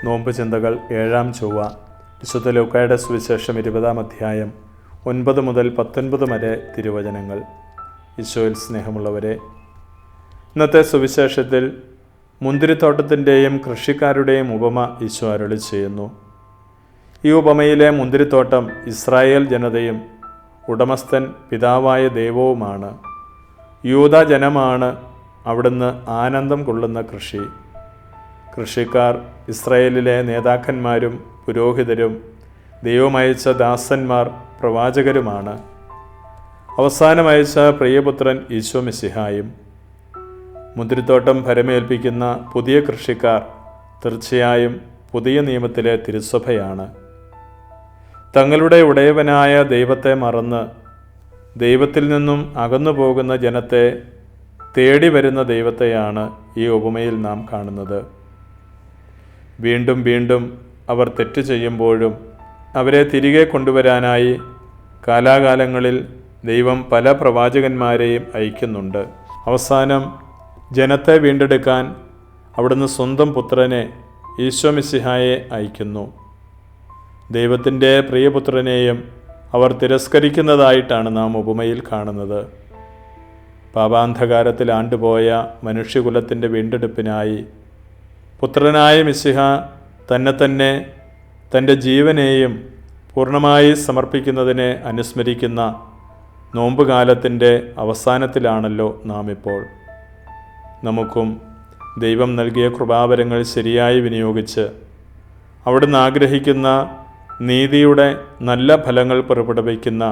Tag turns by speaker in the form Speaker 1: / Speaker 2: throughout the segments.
Speaker 1: നോമ്പ് ചിന്തകൾ 7-ാം ചൊവ്വ. വിശുദ്ധ ലൂക്കായുടെ സുവിശേഷം 20-ാം അധ്യായം 9 മുതൽ 19 വരെ തിരുവചനങ്ങൾ. ഈശോയിൽ സ്നേഹമുള്ളവരെ, ഇന്നത്തെ സുവിശേഷത്തിൽ മുന്തിരിത്തോട്ടത്തിൻ്റെയും കൃഷിക്കാരുടെയും ഉപമ ഈശോ അരുളി ചെയ്യുന്നു. ഈ ഉപമയിലെ മുന്തിരിത്തോട്ടം ഇസ്രായേൽ ജനതയും ഉടമസ്ഥൻ പിതാവായ ദൈവവുമാണ്. യൂദ ജനമാണ് അവിടുന്ന് ആനന്ദം കൊള്ളുന്ന കൃഷി. കൃഷിക്കാർ ഇസ്രായേലിലെ നേതാക്കന്മാരും പുരോഹിതരും ദൈവമയച്ച ദാസന്മാർ പ്രവാചകരുമാണ്. അവസാനം അയച്ച പ്രിയപുത്രൻ ഈശോ മിശിഹായും. മുന്തിരിത്തോട്ടം ഫലമേൽപ്പിക്കുന്ന പുതിയ കൃഷിക്കാർ തീർച്ചയായും പുതിയ നിയമത്തിലെ തിരുസഭയാണ്. തങ്ങളുടെ ഉടയവനായ ദൈവത്തെ മറന്ന് ദൈവത്തിൽ നിന്നും അകന്നു പോകുന്ന ജനത്തെ തേടി വരുന്ന ദൈവത്തെയാണ് ഈ ഉപമയിൽ നാം കാണുന്നത്. വീണ്ടും വീണ്ടും അവർ തെറ്റ് ചെയ്യുമ്പോഴും അവരെ തിരികെ കൊണ്ടുവരാനായി കാലാകാലങ്ങളിൽ ദൈവം പല പ്രവാചകന്മാരെയും അയക്കുന്നുണ്ട്. അവസാനം ജനത്തെ വീണ്ടെടുക്കാൻ അവിടുന്ന് സ്വന്തം പുത്രനെ ഈശോ മിശിഹായെ അയക്കുന്നു. ദൈവത്തിൻ്റെ പ്രിയപുത്രനെയും അവർ തിരസ്കരിക്കുന്നതായിട്ടാണ് നാം ഉപമയിൽ കാണുന്നത്. പാപാന്ധകാരത്തിൽ ആണ്ടുപോയ മനുഷ്യകുലത്തിൻ്റെ വീണ്ടെടുപ്പിനായി പുത്രനായ മിശിഹ തന്നെ തൻ്റെ ജീവനെയും പൂർണ്ണമായി സമർപ്പിക്കുന്നതിനെ അനുസ്മരിക്കുന്ന നോമ്പുകാലത്തിൻ്റെ അവസാനത്തിലാണല്ലോ നാം ഇപ്പോൾ. നമുക്കും ദൈവം നൽകിയ കൃപാവരങ്ങൾ ശരിയായി വിനിയോഗിച്ച് അവിടുന്ന് ആഗ്രഹിക്കുന്ന നീതിയുടെ നല്ല ഫലങ്ങൾ പുറപ്പെടുവിക്കുന്ന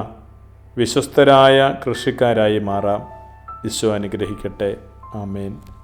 Speaker 1: വിശ്വസ്തരായ കൃഷിക്കാരായി മാറാം. ഈശോ അനുഗ്രഹിക്കട്ടെ. ആമേൻ.